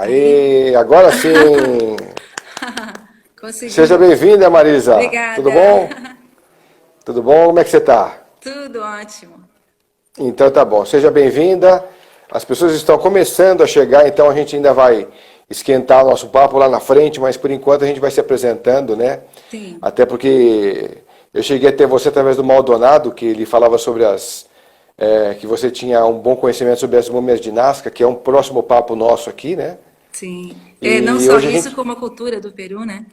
Aê, agora sim! Consegui. Seja bem-vinda, Marisa. Tudo Obrigada. bom? Tudo bom? Como é que você está? Tudo ótimo. Então tá bom, seja bem-vinda. As pessoas estão começando a chegar, então a gente ainda vai esquentar o nosso papo lá na frente, mas por enquanto a gente vai se apresentando, né? Sim. Até porque eu cheguei até você através do Maldonado, que ele falava sobre que você tinha um bom conhecimento sobre as múmias de Nazca, que é um próximo papo nosso aqui, né? Sim. É, não E só hoje a isso, gente. como a cultura do Peru, né?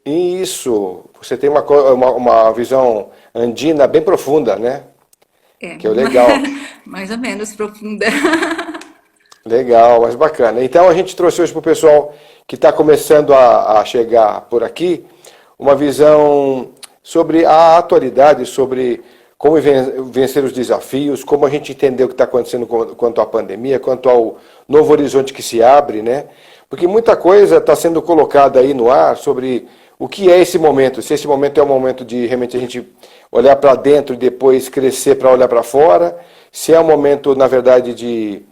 Isso, você tem uma visão andina bem profunda, né? É, Que é o legal. mais ou menos profunda. Legal, mas bacana. Então a gente trouxe hoje para o pessoal que está começando a chegar por aqui uma visão sobre a atualidade, sobre como vencer os desafios, como a gente entender o que está acontecendo quanto à pandemia, quanto ao novo horizonte que se abre, né? Porque muita coisa está sendo colocada aí no ar sobre o que é esse momento. Se esse momento é um momento de realmente a gente olhar para dentro e depois crescer para olhar para fora, se é um momento, na verdade, de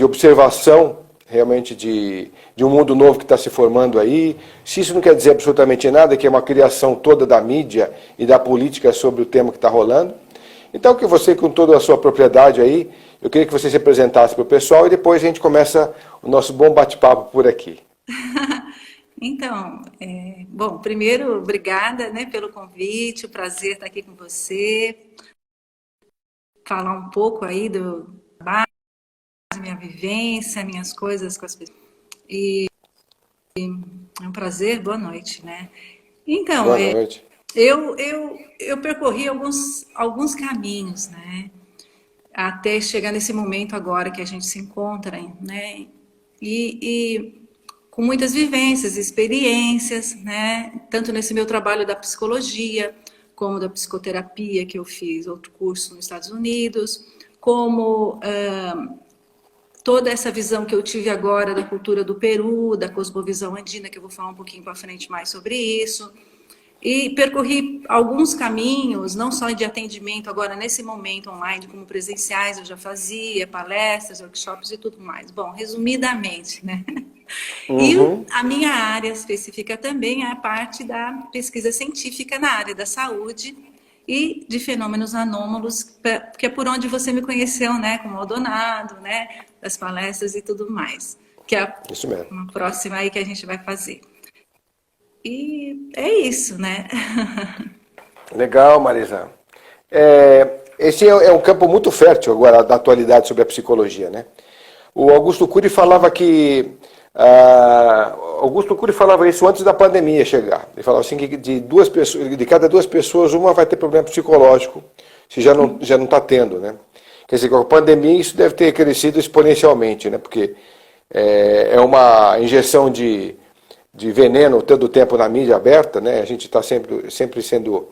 observação realmente de um mundo novo que está se formando aí. Se isso não quer dizer absolutamente nada, que é uma criação toda da mídia e da política sobre o tema que está rolando. Então, que você, com toda a sua propriedade aí, eu queria que você se apresentasse para o pessoal e depois a gente começa o nosso bom bate-papo por aqui. Então, bom, primeiro, obrigada, né, pelo convite, o prazer estar aqui com você, falar um pouco aí do trabalho, minha vivência, minhas coisas com as pessoas. E é um prazer, boa noite, né? Então, Boa noite. eu percorri alguns caminhos, né? Até chegar nesse momento agora que a gente se encontra, né? E com muitas vivências, experiências, né? Tanto nesse meu trabalho da psicologia, como da psicoterapia, que eu fiz outro curso nos Estados Unidos, como toda essa visão que eu tive agora da cultura do Peru, da cosmovisão andina, que eu vou falar um pouquinho para frente mais sobre isso. E percorri alguns caminhos, não só de atendimento agora nesse momento online, como presenciais eu já fazia, palestras, workshops e tudo mais. Bom, resumidamente, né? E Uhum. a minha área específica também é a parte da pesquisa científica na área da saúde e de fenômenos anômalos, que é por onde você me conheceu, né? Como Maldonado, né? Das palestras e tudo mais. Que é Isso mesmo. uma próxima aí que a gente vai fazer. E é isso, né? Legal, Marisa. Esse é um campo muito fértil agora da atualidade sobre a psicologia, né? O Augusto Cury falava que Augusto Cury falava isso antes da pandemia chegar. Ele falava assim que de cada duas pessoas, uma vai ter problema psicológico, se já não está tendo, né? Quer dizer, com a pandemia isso deve ter crescido exponencialmente, né? Porque é uma injeção de veneno todo o tempo na mídia aberta, né? A gente está sempre sendo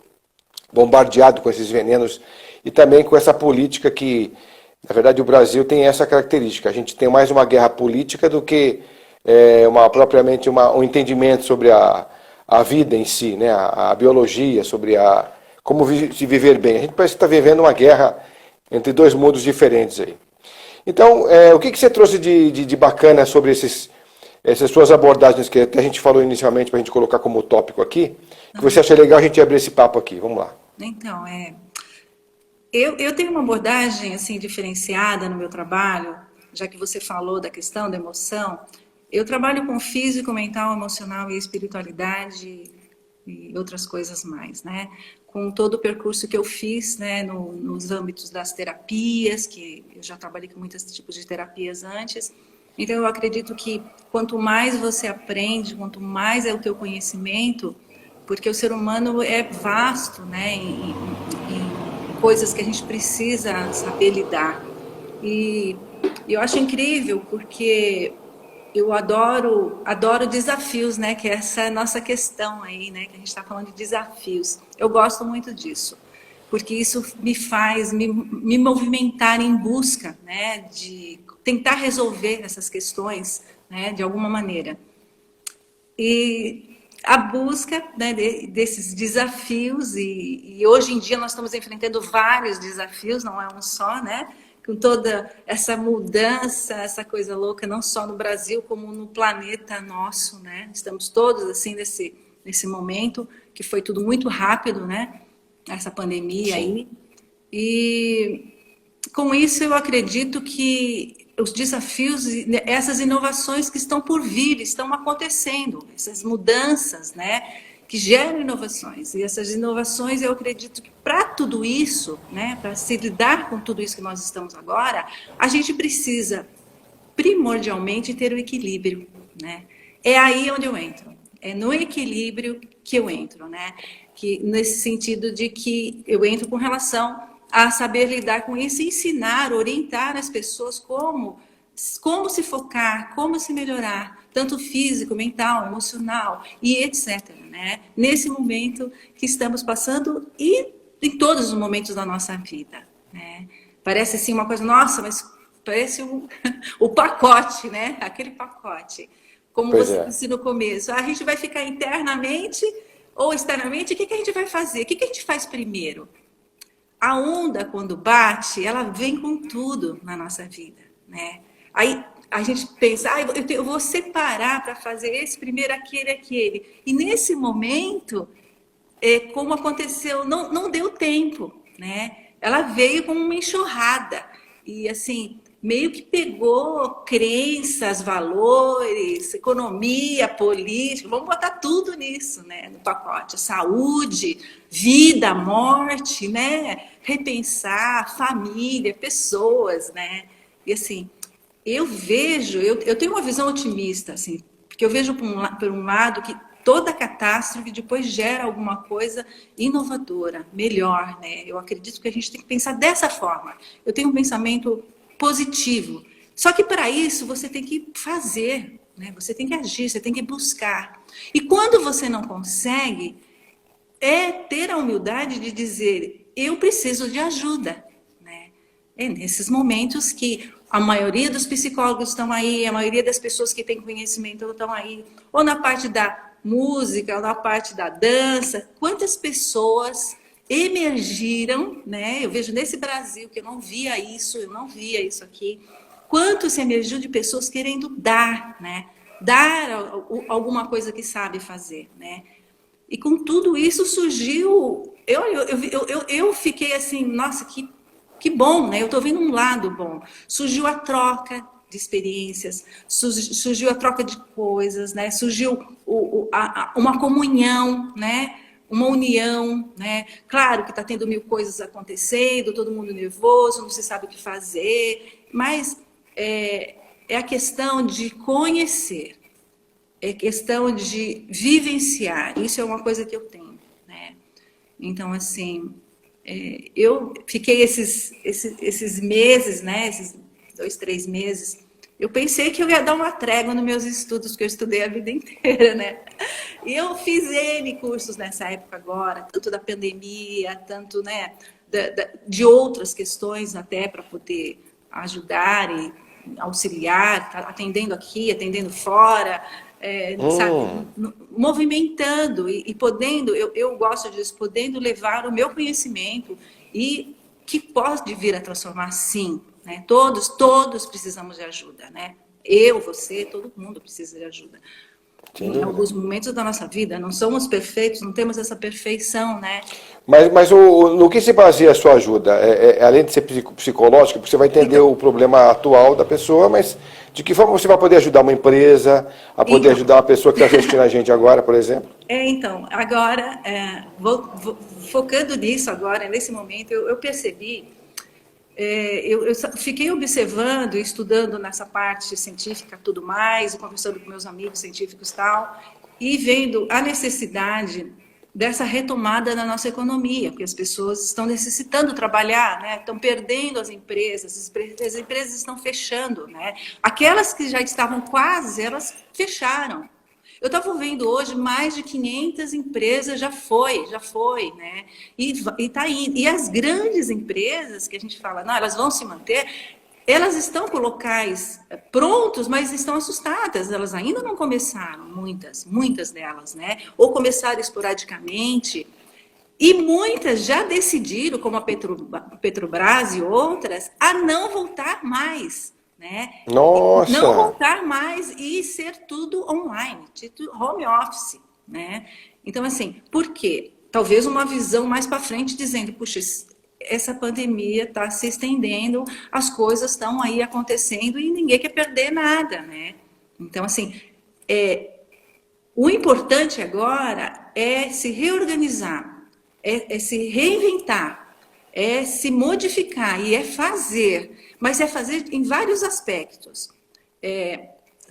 bombardeado com esses venenos e também com essa política que, na verdade, o Brasil tem essa característica. A gente tem mais uma guerra política do que propriamente um entendimento sobre a vida em si, né? A biologia, sobre como se viver bem. A gente parece que está vivendo uma guerra entre dois mundos diferentes aí. Então, o que você trouxe de bacana sobre essas suas abordagens que até a gente falou inicialmente para a gente colocar como tópico aqui, que você acha legal a gente abrir esse papo aqui? Vamos lá. Então, eu tenho uma abordagem assim diferenciada no meu trabalho, já que você falou da questão da emoção. Eu trabalho com físico, mental, emocional e espiritualidade e outras coisas mais, né? Com todo o percurso que eu fiz, né, nos âmbitos das terapias, que eu já trabalhei com muitos tipos de terapias antes. Então, eu acredito que quanto mais você aprende, quanto mais é o teu conhecimento, porque o ser humano é vasto, né, em coisas que a gente precisa saber lidar. E eu acho incrível porque eu adoro desafios, né? Que essa é a nossa questão aí, né? Que a gente está falando de desafios. Eu gosto muito disso, porque isso me faz me movimentar em busca, né? De tentar resolver essas questões, né? De alguma maneira. E a busca, né, desses desafios, e hoje em dia nós estamos enfrentando vários desafios, não é um só, né? com toda essa mudança, essa coisa louca, não só no Brasil, como no planeta nosso, né? Estamos todos, assim, nesse momento, que foi tudo muito rápido, né? Essa pandemia aí. E com isso eu acredito que os desafios, essas inovações que estão por vir, estão acontecendo, essas mudanças, né? Que geram inovações. E essas inovações, eu acredito que para tudo isso, né? Para se lidar com tudo isso que nós estamos agora, a gente precisa primordialmente ter o equilíbrio, né? É aí onde eu entro. É no equilíbrio que eu entro, né? Que nesse sentido de que eu entro com relação a saber lidar com isso e ensinar, orientar as pessoas como se focar, como se melhorar, tanto físico, mental, emocional e etc, né? Nesse momento que estamos passando e em todos os momentos da nossa vida, né? Parece assim uma coisa, nossa, mas parece o pacote, né? Aquele pacote. Como Pois você é. disse no começo, a gente vai ficar internamente ou externamente, o que a gente vai fazer? O que a gente faz primeiro? A onda, quando bate, ela vem com tudo na nossa vida, né? Aí a gente pensa, eu vou separar para fazer esse primeiro, aquele. E nesse momento, como aconteceu, não deu tempo, né? Ela veio como uma enxurrada. E assim, meio que pegou crenças, valores, economia, política, vamos botar tudo nisso, né, no pacote. Saúde, vida, morte, né? Repensar, família, pessoas, né? E assim, eu tenho uma visão otimista, assim, porque eu vejo por um lado que toda catástrofe depois gera alguma coisa inovadora, melhor, né? Eu acredito que a gente tem que pensar dessa forma. Eu tenho um pensamento positivo. Só que para isso você tem que fazer, né? Você tem que agir, você tem que buscar. E quando você não consegue, é ter a humildade de dizer, eu preciso de ajuda, né? É nesses momentos que a maioria dos psicólogos estão aí, a maioria das pessoas que têm conhecimento estão aí, ou na parte da música, ou na parte da dança. Quantas pessoas emergiram, né? Eu vejo nesse Brasil que eu não via isso aqui. Quanto se emergiu de pessoas querendo dar, né? Dar alguma coisa que sabe fazer, né? E com tudo isso surgiu. Eu fiquei assim, nossa, que bom, né? Eu estou vendo um lado bom. Surgiu a troca de experiências, surgiu a troca de coisas, né? Surgiu uma comunhão, né? Uma união, né? Claro que está tendo mil coisas acontecendo, todo mundo nervoso, não se sabe o que fazer, mas é a questão de conhecer, é questão de vivenciar. Isso é uma coisa que eu tenho, né? Então, assim, eu fiquei esses meses, né? Esses 2, 3 meses. Eu pensei que eu ia dar uma trégua nos meus estudos, porque eu estudei a vida inteira, né? E eu fiz N cursos nessa época agora, tanto da pandemia, tanto, né, de outras questões até para poder ajudar e auxiliar, atendendo aqui, atendendo fora, sabe, movimentando e podendo, eu gosto disso, podendo levar o meu conhecimento e que pode vir a transformar, sim, né? Todos precisamos de ajuda, né? Eu, você, todo mundo precisa de ajuda. Sem Em dúvida. alguns momentos da nossa vida, não somos perfeitos, não temos essa perfeição, né? Mas no que se baseia a sua ajuda? Além de ser psicológica, porque você vai entender Então, o problema atual da pessoa, mas de que forma você vai poder ajudar uma empresa, a poder então, ajudar uma pessoa que está assistindo a gente agora, por exemplo? então agora, focando nisso agora, nesse momento, eu percebi, eu fiquei observando, estudando nessa parte científica tudo mais, conversando com meus amigos científicos e tal, e vendo a necessidade dessa retomada da nossa economia, porque as pessoas estão necessitando trabalhar, né? Estão perdendo as empresas estão fechando, né? Aquelas que já estavam quase, elas fecharam. Eu estava vendo hoje mais de 500 empresas já foi, né? E está indo. E as grandes empresas que a gente fala, não, elas vão se manter, elas estão com locais prontos, mas estão assustadas. Elas ainda não começaram, muitas delas, né? Ou começaram esporadicamente. E muitas já decidiram, como a Petrobras e outras, a não voltar mais, né? Não Nossa! voltar mais e ser tudo online, tudo home office, né? Então, assim, por quê? Talvez uma visão mais para frente dizendo, puxa, essa pandemia está se estendendo, as coisas estão aí acontecendo e ninguém quer perder nada, né? Então, assim, o importante agora é se reorganizar, é se reinventar, é se modificar e é fazer, mas é fazer em vários aspectos.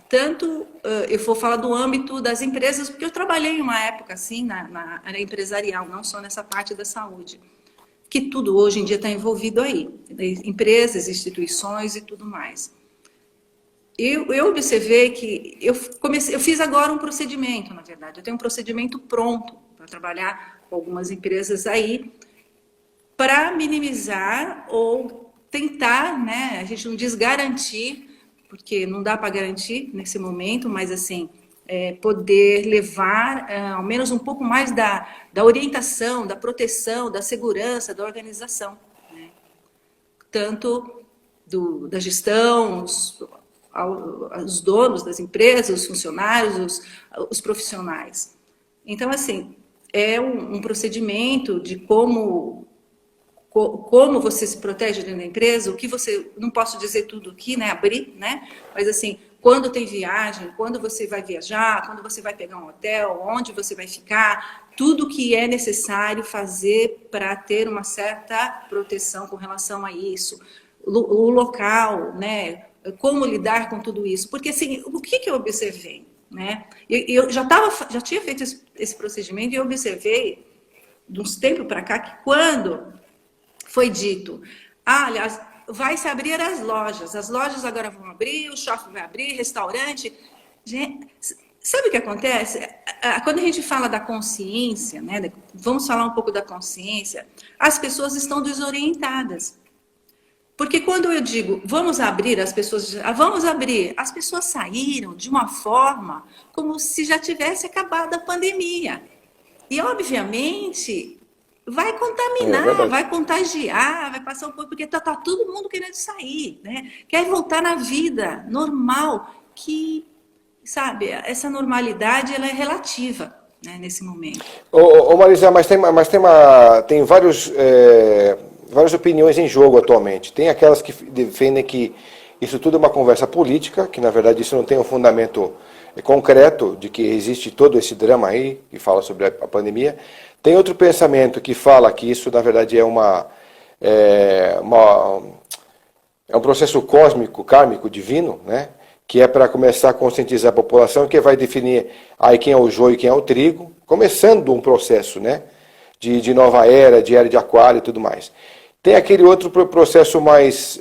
Tanto eu vou falar do âmbito das empresas, porque eu trabalhei em uma época assim na área empresarial, não só nessa parte da saúde, que tudo hoje em dia está envolvido aí, empresas, instituições e tudo mais. Eu observei que eu fiz agora um procedimento, na verdade, eu tenho um procedimento pronto para trabalhar com algumas empresas aí, para minimizar ou tentar, né, a gente não diz garantir, porque não dá para garantir nesse momento, mas assim, poder levar ao menos um pouco mais da orientação, da proteção, da segurança, da organização, né? Tanto da gestão, os donos das empresas, os funcionários, os profissionais. Então, assim, é um procedimento de como você se protege dentro da empresa, o que você, não posso dizer tudo aqui, né, abrir, né, mas assim, quando tem viagem, quando você vai viajar, quando você vai pegar um hotel, onde você vai ficar, tudo que é necessário fazer para ter uma certa proteção com relação a isso, o local, né, como lidar com tudo isso, porque assim, o que eu observei, né, eu já tinha feito esse procedimento e eu observei, de uns tempos para cá, que quando foi dito, aliás, vai se abrir as lojas agora vão abrir, o shopping vai abrir, restaurante. Gente, sabe o que acontece? Quando a gente fala da consciência, né, vamos falar um pouco da consciência, as pessoas estão desorientadas. Porque quando eu digo, vamos abrir, as pessoas dizem, vamos abrir, as pessoas saíram de uma forma como se já tivesse acabado a pandemia. E, obviamente, vai contaminar, vai contagiar, vai passar um pouco, porque tá todo mundo querendo sair, né? Quer voltar na vida normal, que, sabe, essa normalidade ela é relativa, né, nesse momento. Ô Marisa, tem várias opiniões em jogo atualmente. Tem aquelas que defendem que isso tudo é uma conversa política, que na verdade isso não tem um fundamento concreto de que existe todo esse drama aí, que fala sobre a pandemia. Tem outro pensamento que fala que isso, na verdade, é um processo cósmico, kármico, divino, né? Que é para começar a conscientizar a população, que vai definir aí quem é o joio e quem é o trigo, começando um processo, né? De nova era de aquário e tudo mais. Tem aquele outro processo mais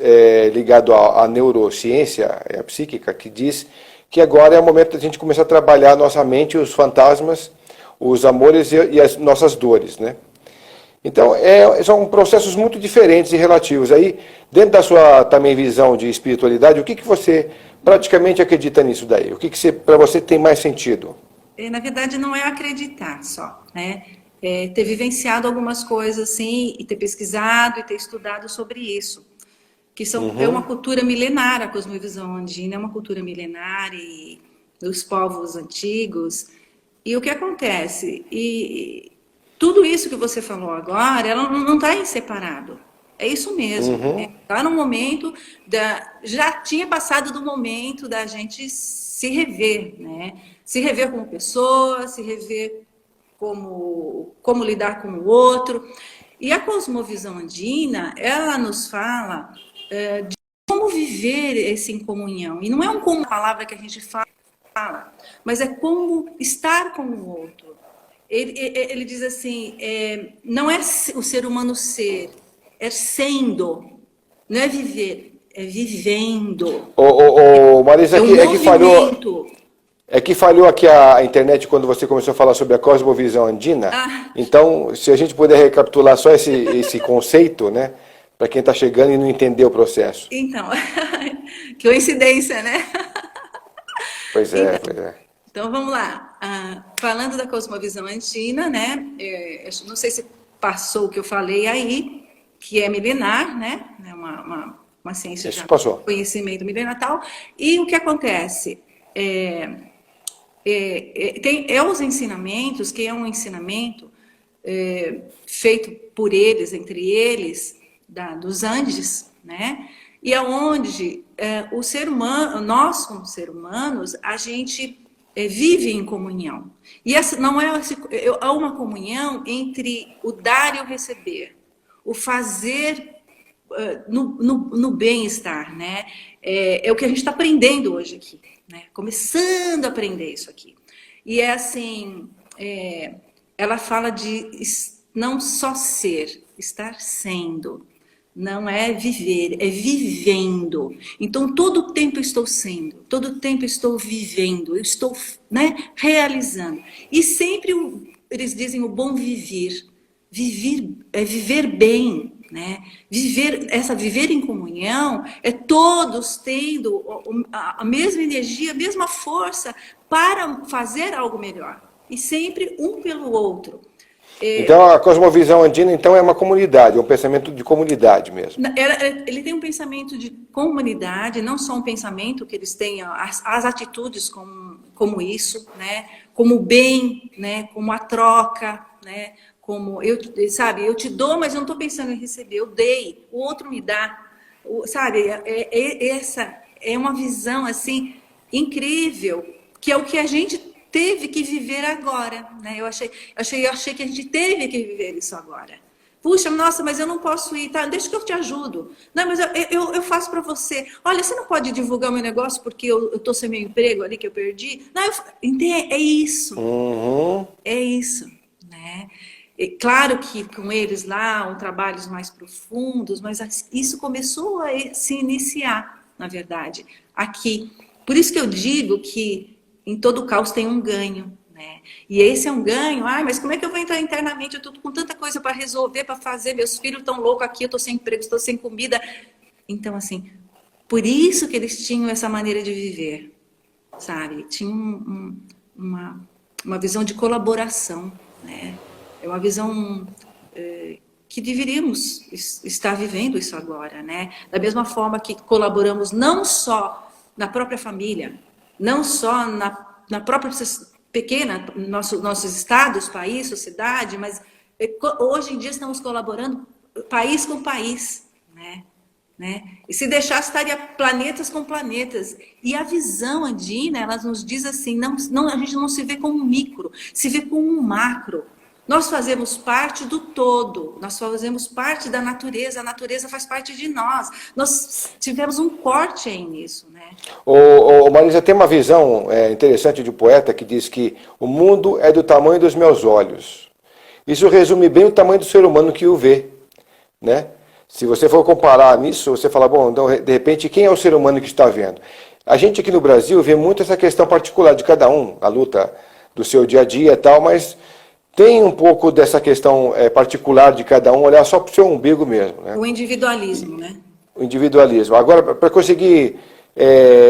ligado à neurociência, à psíquica, que diz que agora é o momento da gente começar a trabalhar a nossa mente, os fantasmas, os amores e as nossas dores, né? Então, são processos muito diferentes e relativos. Aí, dentro da sua também visão de espiritualidade, o que você praticamente acredita nisso daí? O que para você tem mais sentido? Na verdade, não é acreditar só, né? Ter vivenciado algumas coisas assim, e ter pesquisado e ter estudado sobre isso. Que é uma cultura milenar, a cosmovisão andina é uma cultura milenar e dos povos antigos. E o que acontece? E tudo isso que você falou agora, ela não está em separado. É isso mesmo. Está no momento já tinha passado do momento da gente se rever, né? Se rever como pessoa, se rever como lidar com o outro. E a cosmovisão andina, ela nos fala de como viver esse em comunhão. E não é uma palavra que a gente fala, mas é como estar com o outro. Ele diz assim, não é o ser humano ser, é sendo, não é viver, é vivendo. Marisa, que falhou aqui a internet quando você começou a falar sobre a cosmovisão andina. Então, se a gente puder recapitular só esse conceito, né, para quem está chegando e não entendeu o processo. Então, que coincidência, né? Pois é. Então, vamos lá. Falando da cosmovisão andina, né? Não sei se passou o que eu falei aí, que é milenar, né? Uma ciência Isso de passou. conhecimento milenar e tal. E o que acontece? Tem os ensinamentos, que é um ensinamento feito por eles, entre eles, dos Andes, né? E aonde o ser humano, nós como seres humanos, a gente vive em comunhão. E essa não é uma comunhão entre o dar e o receber, o fazer no bem-estar, né? É o que a gente está aprendendo hoje aqui, né? Começando a aprender isso aqui. E é assim, ela fala de não só ser, estar sendo. Não é viver, é vivendo. Então, todo o tempo eu estou sendo, todo o tempo eu estou vivendo, eu estou, né, realizando. E sempre eles dizem o bom viver. Viver é viver bem, né? Viver em comunhão é todos tendo a mesma energia, a mesma força para fazer algo melhor. E sempre um pelo outro. Então a cosmovisão andina então é uma comunidade, é um pensamento de comunidade mesmo. Ele tem um pensamento de comunidade, não só um pensamento que eles tenham as atitudes como isso, né? Como o bem, né? Como a troca, né? Como eu te dou, mas eu não estou pensando em receber, eu dei, o outro me dá, sabe? Essa é uma visão assim incrível, que é o que a gente teve que viver agora, né? Eu achei que a gente teve que viver isso agora. Puxa, nossa, mas eu não posso ir, tá? Deixa que eu te ajudo. Não, mas eu faço para você. Olha, você não pode divulgar o meu negócio porque eu estou sem meu emprego ali que eu perdi? Não, entende? É isso. Uhum. É isso, né? Claro que com eles lá, trabalhos mais profundos, mas isso começou a se iniciar, na verdade, aqui. Por isso que eu digo que em todo caos tem um ganho, né? E esse é um ganho, mas como é que eu vou entrar internamente? Eu estou com tanta coisa para resolver, para fazer, meus filhos estão loucos aqui, eu estou sem emprego, estou sem comida. Então, assim, por isso que eles tinham essa maneira de viver, sabe? Tinham uma visão de colaboração, né? É uma visão que deveríamos estar vivendo isso agora, né? Da mesma forma que colaboramos não só na própria família, não só na própria pequena, nossos estados, país, sociedade, mas hoje em dia estamos colaborando país com país, né? E se deixasse, estaria planetas com planetas. E a visão andina, ela nos diz assim, a gente não se vê como um micro, se vê como um macro. Nós fazemos parte do todo, nós fazemos parte da natureza, a natureza faz parte de nós. Nós tivemos um corte aí nisso, né? Marisa, tem uma visão interessante de um poeta que diz que o mundo é do tamanho dos meus olhos. Isso resume bem o tamanho do ser humano que o vê, né? Se você for comparar nisso, você fala, bom, então, de repente, quem é o ser humano que está vendo? A gente aqui no Brasil vê muito essa questão particular de cada um, a luta do seu dia a dia e tal, mas tem um pouco dessa questão particular de cada um, olhar só para o seu umbigo mesmo, né? O individualismo, né? O individualismo. Agora, para conseguir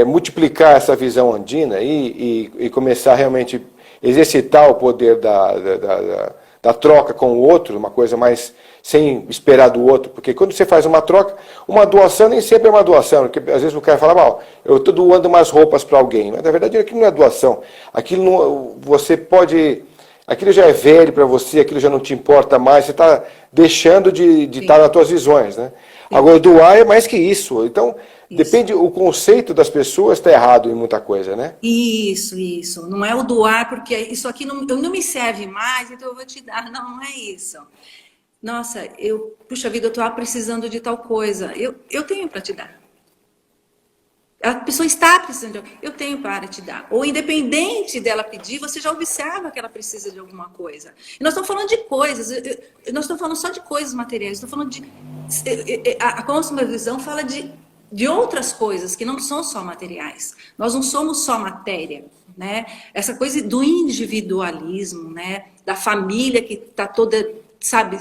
multiplicar essa visão andina e começar a realmente exercitar o poder da troca com o outro, uma coisa mais sem esperar do outro, porque quando você faz uma troca, uma doação nem sempre é uma doação, porque às vezes o cara fala, mal, eu estou doando umas roupas para alguém, mas na verdade aquilo não é doação, aquilo não, você pode, aquilo já é velho para você, aquilo já não te importa mais, você está deixando de estar nas tuas visões, né? Sim. Agora, doar é mais que isso, então depende, o conceito das pessoas está errado em muita coisa, né? Isso. Não é o doar, porque isso aqui não me serve mais, então eu vou te dar. Não é isso. Nossa, puxa vida, eu estou precisando de tal coisa. Eu tenho para te dar. A pessoa está precisando, eu tenho para te dar. Ou independente dela pedir, você já observa que ela precisa de alguma coisa. E nós estamos falando de coisas, nós estamos falando só de coisas materiais, estamos falando de... A cosmovisão fala de outras coisas que não são só materiais. Nós não somos só matéria, né? Essa coisa do individualismo, né? Da família que está toda, sabe,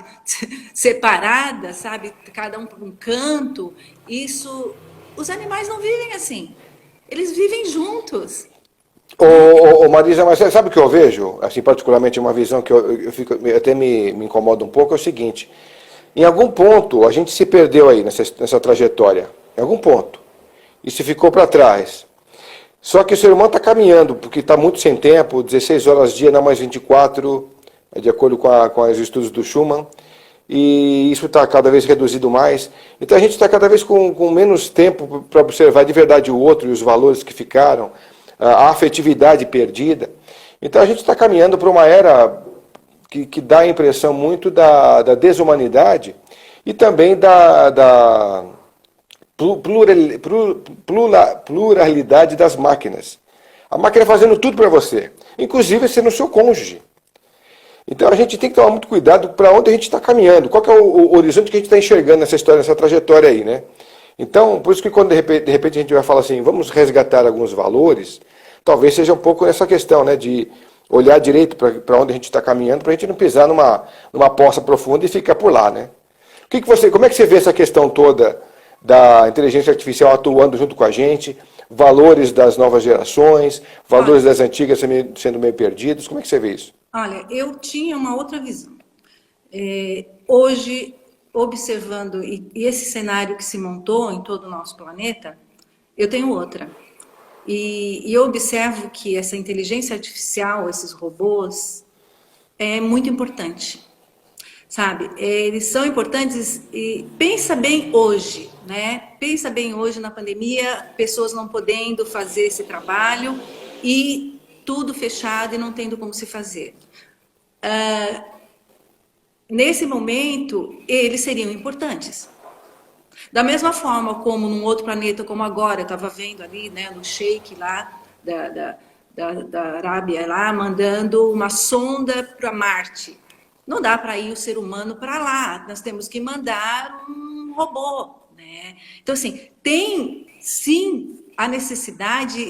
separada, sabe? Cada um para um canto. Isso, os animais não vivem assim. Eles vivem juntos. Ô, Marisa, mas sabe o que eu vejo? Assim, particularmente uma visão que eu até me incomoda um pouco, é o seguinte. Em algum ponto, a gente se perdeu aí nessa trajetória. Em algum ponto. Isso ficou para trás. Só que o ser humano está caminhando, porque está muito sem tempo, 16 horas dia, não mais 24, de acordo com os estudos do Schumann, e isso está cada vez reduzido mais. Então a gente está cada vez com menos tempo para observar de verdade o outro e os valores que ficaram, a afetividade perdida. Então a gente está caminhando para uma era que dá a impressão muito da desumanidade e também da pluralidade das máquinas. A máquina fazendo tudo para você, inclusive sendo seu cônjuge. Então a gente tem que tomar muito cuidado para onde a gente está caminhando, qual que é o horizonte que a gente está enxergando nessa história, nessa trajetória aí, né? Então, por isso que quando de repente a gente vai falar assim, vamos resgatar alguns valores, talvez seja um pouco essa questão, né, de olhar direito para onde a gente está caminhando, para a gente não pisar numa poça profunda e ficar por lá, né? Como é que você vê essa questão toda da inteligência artificial atuando junto com a gente, valores das novas gerações, valores das antigas sendo meio perdidos? Como é que você vê isso? Olha, eu tinha uma outra visão. Hoje, observando e esse cenário que se montou em todo o nosso planeta, eu tenho outra. E eu observo que essa inteligência artificial, esses robôs, é muito importante. Sabe? Eles são importantes e pensa bem hoje, né? Pensa bem hoje na pandemia, pessoas não podendo fazer esse trabalho e tudo fechado e não tendo como se fazer. Nesse momento, eles seriam importantes. Da mesma forma como num outro planeta, como agora, eu estava vendo ali, né, no Sheik lá, da Arábia, lá, mandando uma sonda para Marte. Não dá para ir o ser humano para lá, nós temos que mandar um robô, né? Então, assim, tem, sim, a necessidade,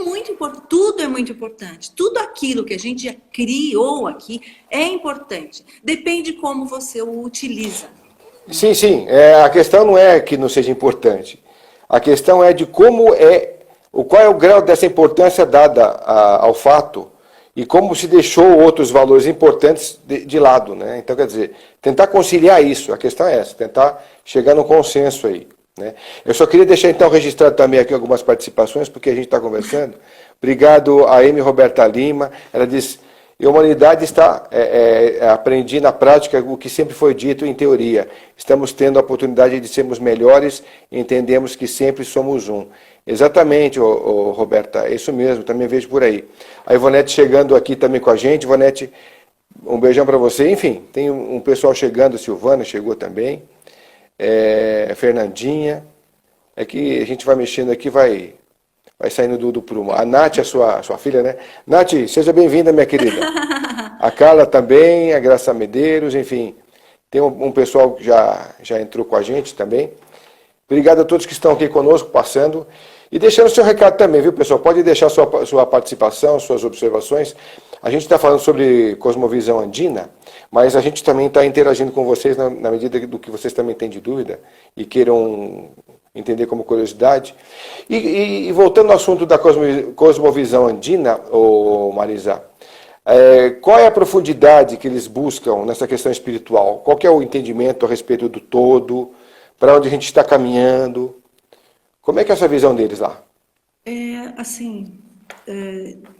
muito importante, tudo é muito importante, tudo aquilo que a gente criou aqui é importante, depende de como você o utiliza. Sim, sim, a questão não é que não seja importante, a questão é de qual é o grau dessa importância dada ao fato, e como se deixou outros valores importantes de lado, né? Então, quer dizer, tentar conciliar isso, a questão é essa, tentar chegar num consenso aí, né? Eu só queria deixar então registrado também aqui algumas participações, porque a gente está conversando. Obrigado a M. Roberta Lima, ela diz, a humanidade está, aprendi na prática o que sempre foi dito em teoria, estamos tendo a oportunidade de sermos melhores e entendemos que sempre somos um. Exatamente, Roberta, é isso mesmo, também vejo por aí. A Ivonete chegando aqui também com a gente. Ivonete, um beijão para você. Enfim, tem um pessoal chegando, a Silvana chegou também, Fernandinha. É que a gente vai mexendo aqui, vai saindo do prumo. A Nath, a sua filha, né? Nath, seja bem-vinda, minha querida. A Carla também, a Graça Medeiros, enfim. Tem um pessoal que já entrou com a gente também. Obrigado a todos que estão aqui conosco, passando. E deixando o seu recado também, viu, pessoal? Pode deixar sua participação, suas observações. A gente está falando sobre cosmovisão andina, mas a gente também está interagindo com vocês na medida do que vocês também têm de dúvida e queiram entender como curiosidade. E voltando ao assunto da cosmovisão andina, Marisa, qual é a profundidade que eles buscam nessa questão espiritual? Qual que é o entendimento a respeito do todo? Para onde a gente está caminhando? Como é que é essa visão deles lá?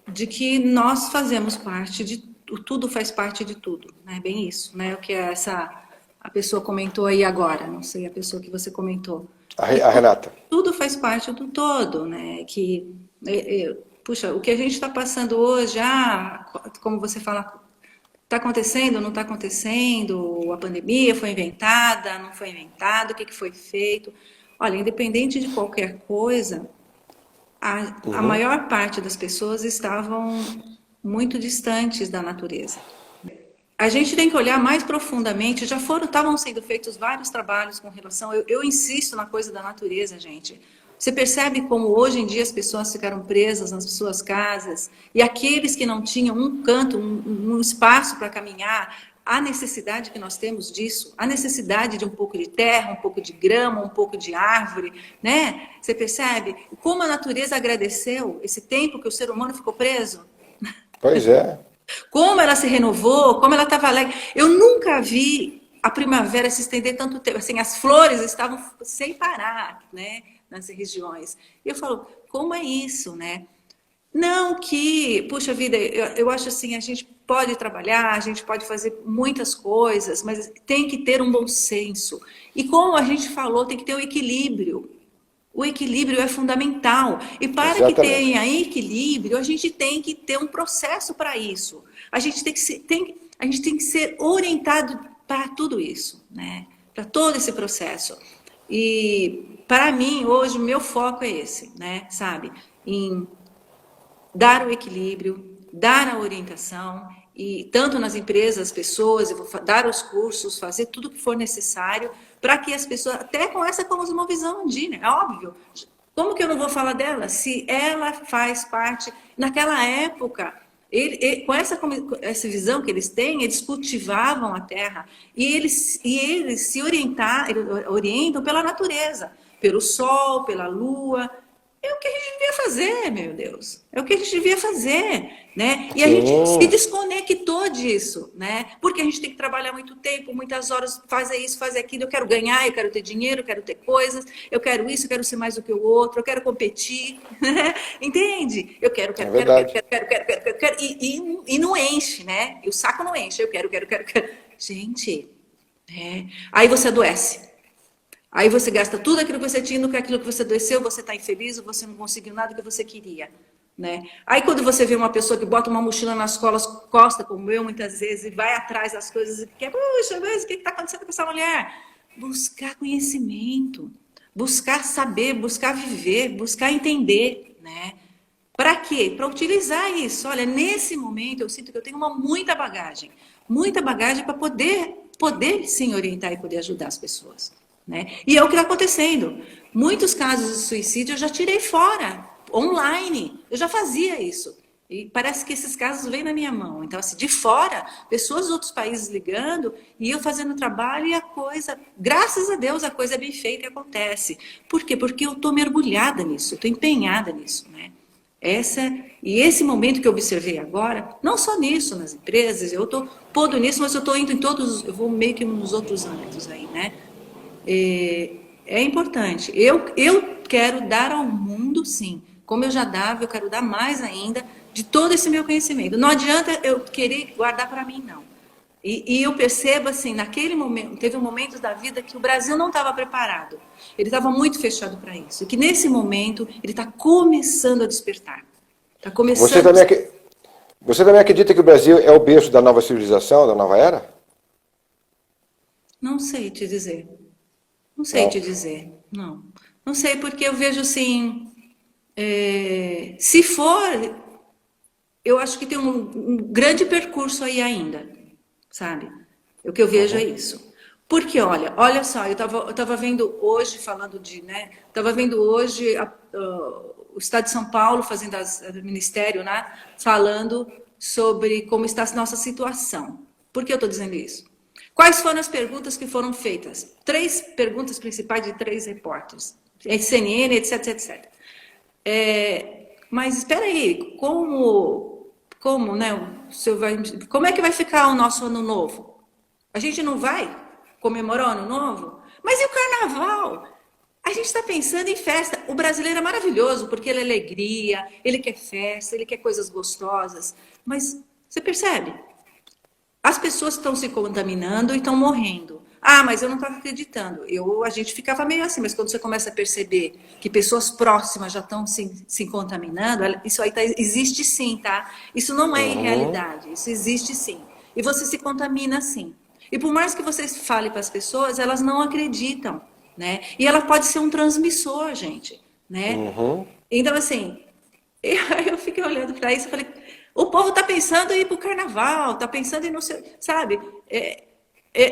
De que nós fazemos parte de tudo, faz parte de tudo, né? Bem isso, né? O que a pessoa comentou aí agora, não sei a pessoa que você comentou. A Renata. Tudo faz parte do todo, né? Puxa, o que a gente está passando hoje, como você fala, está acontecendo, não está acontecendo, a pandemia foi inventada, não foi inventada, o que foi feito. Olha, independente de qualquer coisa, a maior parte das pessoas estavam muito distantes da natureza. A gente tem que olhar mais profundamente, estavam sendo feitos vários trabalhos com relação, eu insisto na coisa da natureza, gente. Você percebe como hoje em dia as pessoas ficaram presas nas suas casas e aqueles que não tinham um canto, um espaço para caminhar, a necessidade que nós temos disso, a necessidade de um pouco de terra, um pouco de grama, um pouco de árvore, né? Você percebe como a natureza agradeceu esse tempo que o ser humano ficou preso? Pois é. Como ela se renovou, como ela estava alegre. Eu nunca vi a primavera se estender tanto tempo. Assim, as flores estavam sem parar, né, nas regiões. E eu falo, como é isso, né? Não que, puxa vida, eu acho assim, a gente pode trabalhar, a gente pode fazer muitas coisas, mas tem que ter um bom senso. E como a gente falou, tem que ter um equilíbrio. O equilíbrio é fundamental. E para que Exatamente. tenha equilíbrio, a gente tem que ter um processo para isso. A gente a gente tem que ser orientado para tudo isso, né? Para todo esse processo. E para mim, hoje, o meu foco é esse, né? Sabe? Em dar o equilíbrio, dar a orientação, e tanto nas empresas, as pessoas, eu vou dar os cursos, fazer tudo o que for necessário, para que as pessoas, até com essa cosmovisão andina, é óbvio. Como que eu não vou falar dela? Se ela faz parte, naquela época, com essa visão que eles têm, eles cultivavam a terra e eles se orientam pela natureza, pelo sol, pela lua. É o que a gente devia fazer, meu Deus. É o que a gente devia fazer, né? E a gente se Sim, desconectou disso, né? Porque a gente tem que trabalhar muito tempo, muitas horas, fazer isso, fazer aquilo. Eu quero ganhar, eu quero ter dinheiro, eu quero ter coisas, eu quero isso, eu quero ser mais do que o outro, eu quero competir, né? Entende? Eu quero, é quero, quero, quero, verdade. quero, quero, quero, quero, quero, quero, e não enche, né? E o saco não enche. Eu quero, quero, quero, quero. Gente, né? Aí você adoece. Aí você gasta tudo aquilo que você tinha, no que aquilo que você adoeceu, você está infeliz, você não conseguiu nada que você queria, né? Aí quando você vê uma pessoa que bota uma mochila nas costas, como eu muitas vezes, e vai atrás das coisas e quer, puxa, mas o que está acontecendo com essa mulher? Buscar conhecimento, buscar saber, buscar viver, buscar entender, né? Para quê? Para utilizar isso. Olha, nesse momento eu sinto que eu tenho muita bagagem para poder sim orientar e poder ajudar as pessoas, né? E é o que está acontecendo. Muitos casos de suicídio eu já tirei fora, online. Eu já fazia isso. E parece que esses casos vêm na minha mão. Então, assim, de fora, pessoas de outros países ligando e eu fazendo trabalho e a coisa, graças a Deus, a coisa é bem feita e acontece. Por quê? Porque eu estou mergulhada nisso, eu estou empenhada nisso, né? E esse momento que eu observei agora, não só nisso, nas empresas, eu estou pondo nisso, mas eu estou indo em todos, eu vou meio que nos outros âmbitos aí, né? É importante. Eu quero dar ao mundo, sim. Como eu já dava, eu quero dar mais ainda de todo esse meu conhecimento. Não adianta eu querer guardar para mim, não. E eu percebo, assim, naquele momento, teve um momento da vida que o Brasil não estava preparado. Ele estava muito fechado para isso. E que nesse momento, ele está começando a despertar. Está Você começando. também, você também acredita que o Brasil é o berço da nova civilização, da nova era? Não sei te dizer. Não sei Não. te dizer. Não. Não sei, porque eu vejo assim. Se for, eu acho que tem um grande percurso aí ainda, sabe? O que eu vejo é Uhum. isso. Porque, olha só, eu tava vendo hoje, falando de, né? Tava vendo hoje o Estado de São Paulo fazendo o Ministério, né? Falando sobre como está a nossa situação. Por que eu estou dizendo isso? Quais foram as perguntas que foram feitas? 3 perguntas principais de 3 repórteres. CNN, etc, etc. Mas espera aí, né? Como é que vai ficar o nosso ano novo? A gente não vai comemorar o ano novo? Mas e o carnaval? A gente está pensando em festa. O brasileiro é maravilhoso porque ele é alegria, ele quer festa, ele quer coisas gostosas. Mas você percebe? As pessoas estão se contaminando e estão morrendo. Ah, mas eu não estava acreditando. A gente ficava meio assim, mas quando você começa a perceber que pessoas próximas já estão se contaminando, isso aí existe sim, tá? Isso não é Uhum. irrealidade, isso existe sim. E você se contamina sim. E por mais que você fale para as pessoas, elas não acreditam, né? E ela pode ser um transmissor, gente, né? Uhum. Então, assim, eu fiquei olhando para isso e falei, o povo está pensando em ir para o carnaval, está pensando em não sei, sabe?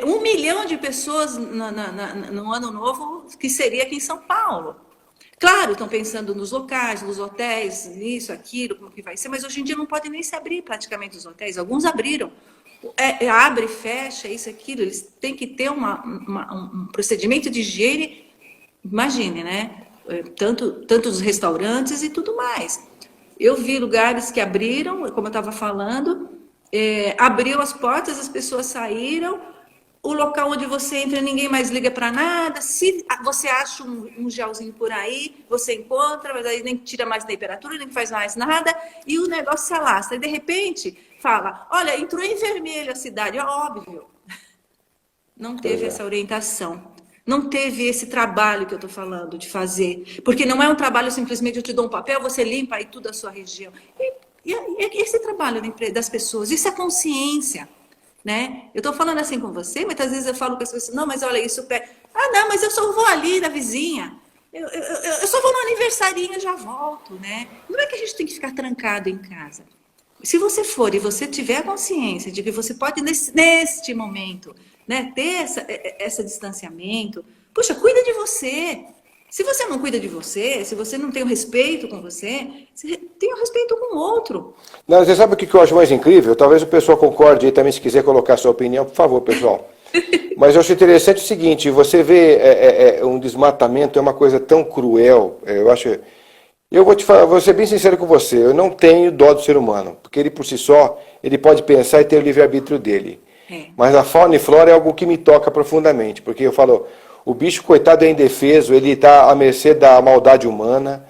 1 milhão de pessoas no ano novo, que seria aqui em São Paulo. Claro, estão pensando nos locais, nos hotéis, nisso, aquilo, como que vai ser, mas hoje em dia não podem nem se abrir praticamente os hotéis. Alguns abriram, abre e fecha, isso, aquilo, eles têm que ter um procedimento de higiene, imagine, né? Tanto os restaurantes e tudo mais. Eu vi lugares que abriram, como eu estava falando, abriu as portas, as pessoas saíram, o local onde você entra, ninguém mais liga para nada. Se você acha um gelzinho por aí, você encontra, mas aí nem tira mais temperatura, nem faz mais nada, e o negócio se alastra. E de repente, fala, olha, entrou em vermelho a cidade, é óbvio. Não teve essa orientação. Não teve esse trabalho que eu estou falando de fazer. Porque não é um trabalho simplesmente eu te dou um papel, você limpa aí tudo a sua região. E esse trabalho das pessoas, isso é consciência. Né? Eu estou falando assim com você, muitas vezes eu falo com as pessoas, não, mas olha, isso... Ah, não, mas eu só vou ali na vizinha. Eu só vou no aniversarinho e já volto, né? Não é que a gente tem que ficar trancado em casa. Se você for e você tiver a consciência de que você pode, neste momento, né, ter esse distanciamento, puxa, cuida de você. Se você não cuida de você, se você não tem o respeito com você, você tem o respeito com o outro. Não, você sabe o que eu acho mais incrível? Talvez o pessoal concorde aí também, se quiser colocar a sua opinião, por favor, pessoal. Mas eu acho interessante o seguinte, você vê um desmatamento, é uma coisa tão cruel, eu acho... Eu vou te falar, vou ser bem sincero com você, eu não tenho dó do ser humano, porque ele por si só, ele pode pensar e ter o livre-arbítrio dele. Mas a fauna e flora é algo que me toca profundamente, porque eu falo, o bicho coitado é indefeso, ele está à mercê da maldade humana,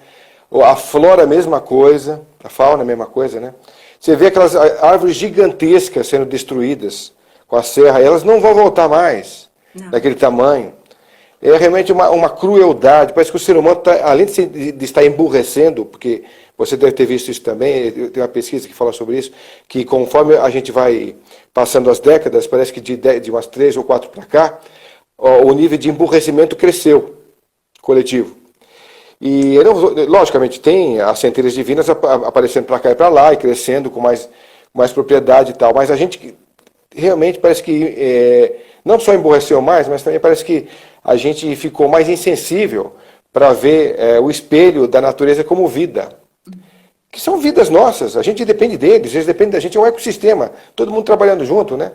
a flora é a mesma coisa, a fauna é a mesma coisa, né? Você vê aquelas árvores gigantescas sendo destruídas com a serra, elas não vão voltar mais, daquele tamanho. É realmente uma crueldade, parece que o ser humano, além de estar emburrecendo, porque você deve ter visto isso também, tem uma pesquisa que fala sobre isso, que conforme a gente vai passando as décadas, parece que de umas 3 ou 4 para cá, o nível de emburrecimento cresceu, coletivo. E, logicamente, tem as centelhas divinas aparecendo para cá e para lá, e crescendo com mais propriedade e tal, mas a gente realmente parece que não só emburreceu mais, mas também parece que a gente ficou mais insensível para ver o espelho da natureza como vida. Que são vidas nossas, a gente depende deles, eles dependem da gente, é um ecossistema, todo mundo trabalhando junto, né?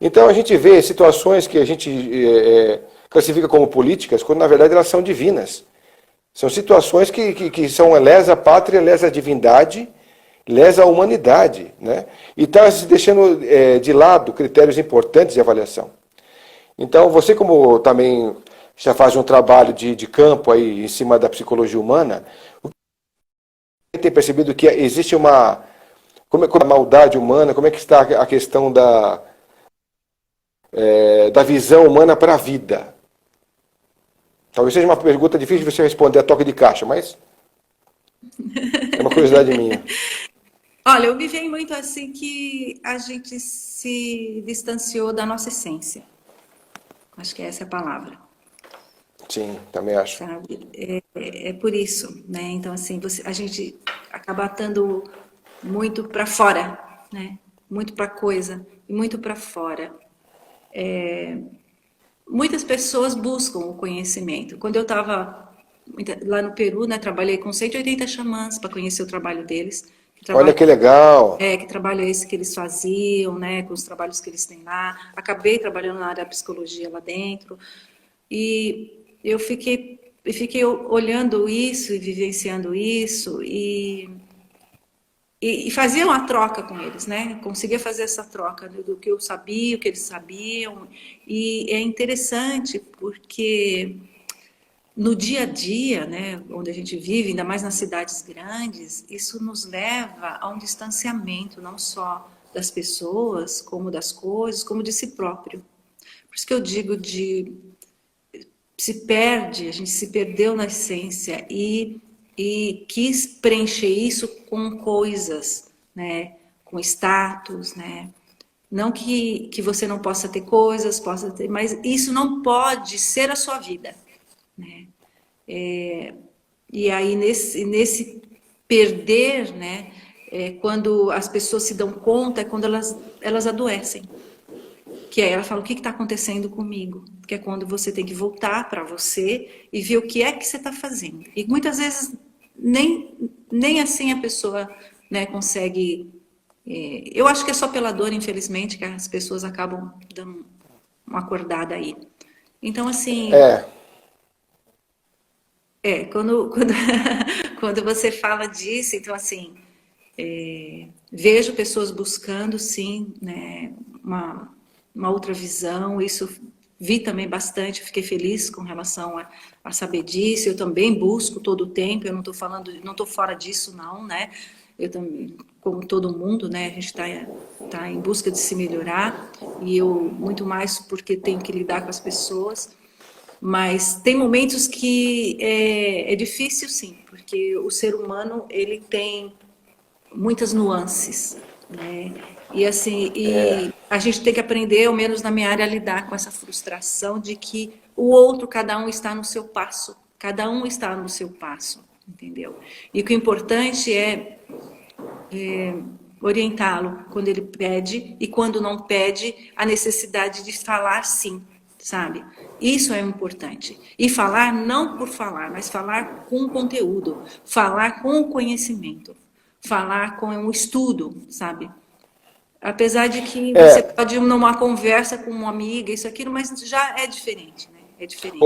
Então a gente vê situações que a gente classifica como políticas, quando na verdade elas são divinas. São situações que são lesa pátria, lesa divindade, lesa humanidade, né? E está se deixando de lado critérios importantes de avaliação. Então você, como também já faz um trabalho de campo aí em cima da psicologia humana, tem percebido que existe como é a maldade humana, como é que está a questão da visão humana para a vida? Talvez seja uma pergunta difícil de você responder a toque de caixa, mas é uma curiosidade minha. Olha, eu me vejo muito assim que a gente se distanciou da nossa essência. Acho que essa é a palavra. Sim, também acho. Sabe? É por isso, né? Então, assim, a gente acaba estando muito para fora, né? Muito para coisa e muito para fora. Muitas pessoas buscam o conhecimento. Quando eu estava lá no Peru, né, trabalhei com 180 xamãs para conhecer o trabalho deles. Olha que legal! Que trabalho é esse que eles faziam, né, com os trabalhos que eles têm lá. Acabei trabalhando na área da psicologia lá dentro. E eu fiquei olhando isso e vivenciando isso e fazia uma troca com eles, né? Conseguia fazer essa troca do que eu sabia, o que eles sabiam. E é interessante porque no dia a dia, né, onde a gente vive, ainda mais nas cidades grandes, isso nos leva a um distanciamento não só das pessoas, como das coisas, como de si próprio. Por isso que eu digo a gente se perdeu na essência e quis preencher isso com coisas, né, com status, né? Não que você não possa ter coisas, possa ter, mas isso não pode ser a sua vida, né? E aí nesse perder, né, quando as pessoas se dão conta, é quando elas adoecem. Que aí ela fala, o que está acontecendo comigo? Que é quando você tem que voltar para você e ver o que é que você está fazendo. E muitas vezes nem assim a pessoa, né, consegue Eu acho que é só pela dor, infelizmente, que as pessoas acabam dando uma acordada aí. Então, assim, É, quando, quando você fala disso, então, assim, vejo pessoas buscando, sim, né, uma outra visão. Isso vi também bastante, fiquei feliz com relação a saber disso. Eu também busco todo o tempo, eu não estou falando, não estou fora disso, não, né? Eu também, como todo mundo, né, a gente tá em busca de se melhorar, e eu muito mais porque tenho que lidar com as pessoas. Mas tem momentos que é difícil, sim, porque o ser humano ele tem muitas nuances, né? E assim, é, e a gente tem que aprender, ao menos na minha área, a lidar com essa frustração de que o outro, cada um está no seu passo, cada um está no seu passo, entendeu? E o que é importante é orientá-lo quando ele pede e quando não pede, a necessidade de falar sim, sabe? Isso é importante. E falar não por falar, mas falar com conteúdo, falar com conhecimento, falar com um estudo, sabe? Apesar de que você é, pode ir numa conversa com uma amiga, isso, aquilo, mas já é diferente, né? É diferente.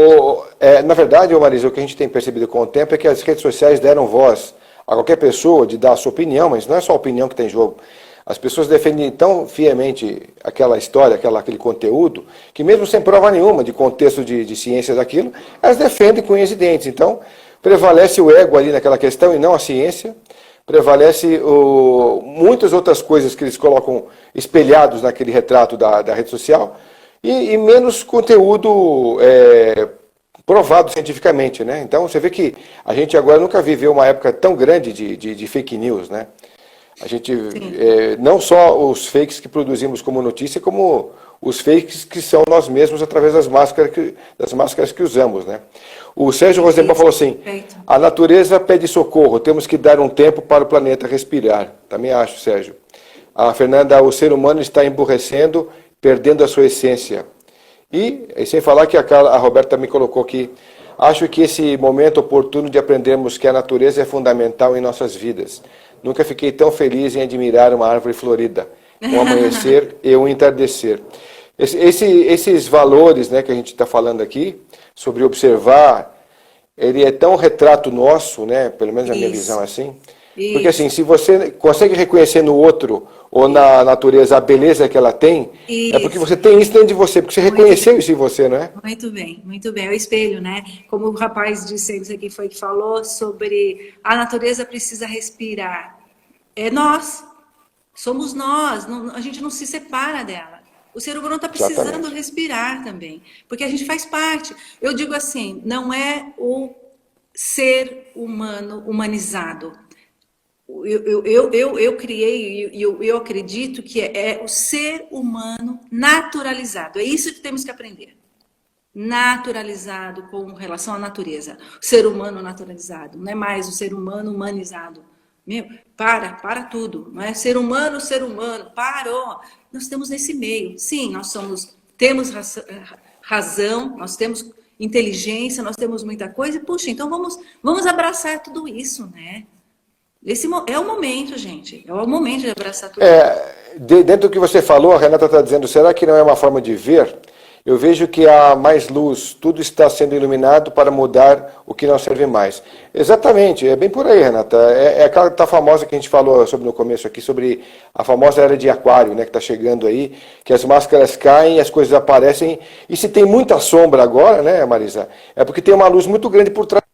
Na verdade, ô Marisa, o que a gente tem percebido com o tempo é que as redes sociais deram voz a qualquer pessoa de dar a sua opinião, mas não é só a opinião que tem em jogo. As pessoas defendem tão fielmente aquela história, aquele conteúdo, que mesmo sem prova nenhuma de contexto de ciência daquilo, elas defendem com unhas e dentes. Então, prevalece o ego ali naquela questão e não a ciência. Prevalece muitas outras coisas que eles colocam espelhados naquele retrato da rede social e menos conteúdo provado cientificamente, né? Então você vê que a gente agora nunca viveu uma época tão grande de fake news, né? A gente, Sim. não só os fakes que produzimos como notícia, como os fakes que são nós mesmos através das máscaras que usamos, né? O Sérgio Rosenbaum Isso, falou assim, perfeito. a natureza pede socorro, temos que dar um tempo para o planeta respirar. Também acho, Sérgio. A Fernanda, o ser humano está emburrecendo, perdendo a sua essência. E sem falar que a Roberta também colocou aqui, acho que esse momento oportuno de aprendermos que a natureza é fundamental em nossas vidas. Nunca fiquei tão feliz em admirar uma árvore florida, um amanhecer e um entardecer. Esses valores, né, que a gente está falando aqui, sobre observar, ele é tão retrato nosso, né, pelo menos na minha visão é Isso, assim, porque assim, isso, se você consegue reconhecer no outro ou na natureza a beleza que ela tem, é porque isso. você tem isso dentro de você, porque você Muito reconheceu bem. isso em você, não é? Muito bem, muito bem. É o espelho, né? Como o rapaz disse, isso aqui foi que falou sobre a natureza precisa respirar. É nós, somos nós, a gente não se separa dela. O ser humano está precisando Exatamente. respirar também, porque a gente faz parte. Eu digo assim, não é o ser humano humanizado. Eu criei e eu acredito que é o ser humano naturalizado. É isso que temos que aprender. Naturalizado com relação à natureza. O ser humano naturalizado, não é mais o ser humano humanizado. Meu, para tudo. Não é ser humano, parou. Nós estamos nesse meio. Sim, temos razão, nós temos inteligência, nós temos muita coisa. Puxa, então vamos abraçar tudo isso, né? É o momento, gente. É o momento de abraçar tudo isso. Dentro do que você falou, a Renata está dizendo, será que não é uma forma de ver? Eu vejo que há mais luz, tudo está sendo iluminado para mudar o que não serve mais. Exatamente, é bem por aí, Renata. É aquela tá famosa que a gente falou sobre no começo aqui, sobre a famosa era de aquário, né, que está chegando aí, que as máscaras caem, as coisas aparecem, e se tem muita sombra agora, né, Marisa, é porque tem uma luz muito grande por trás.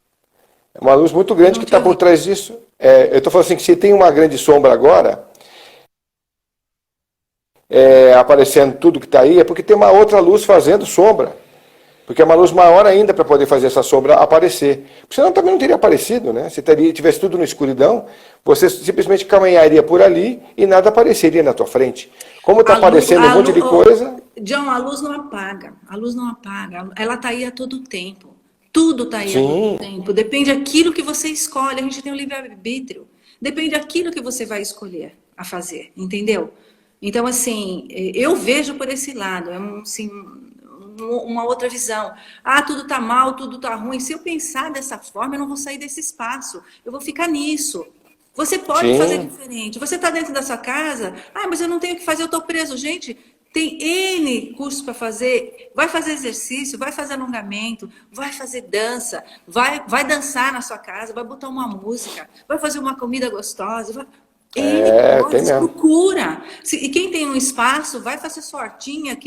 É uma luz muito grande Não que te está por ouvi. trás disso. Eu estou falando assim, que se tem uma grande sombra agora, aparecendo tudo que está aí, é porque tem uma outra luz fazendo sombra. Porque é uma luz maior ainda para poder fazer essa sombra aparecer. Porque senão também não teria aparecido, né? Se tivesse tudo na escuridão, você simplesmente caminharia por ali e nada apareceria na tua frente. Como está aparecendo um monte de coisa, John, a luz não apaga. A luz não apaga. Ela está aí a todo tempo. Tudo está aí a todo sim, tempo. Depende daquilo que você escolhe. A gente tem o livre-arbítrio. Depende daquilo que você vai escolher a fazer, entendeu? Então, assim, eu vejo por esse lado. Assim, uma outra visão. Ah, tudo está mal, tudo está ruim. Se eu pensar dessa forma, eu não vou sair desse espaço. Eu vou ficar nisso. Você pode fazer Sim, diferente. Você está dentro da sua casa, mas eu não tenho o que fazer, eu estou preso. Gente, tem N cursos para fazer. Vai fazer exercício, vai fazer alongamento, vai fazer dança, vai dançar na sua casa, vai botar uma música, vai fazer uma comida gostosa. N tem coisas, mesmo. procura. E quem tem um espaço, vai fazer sua hortinha.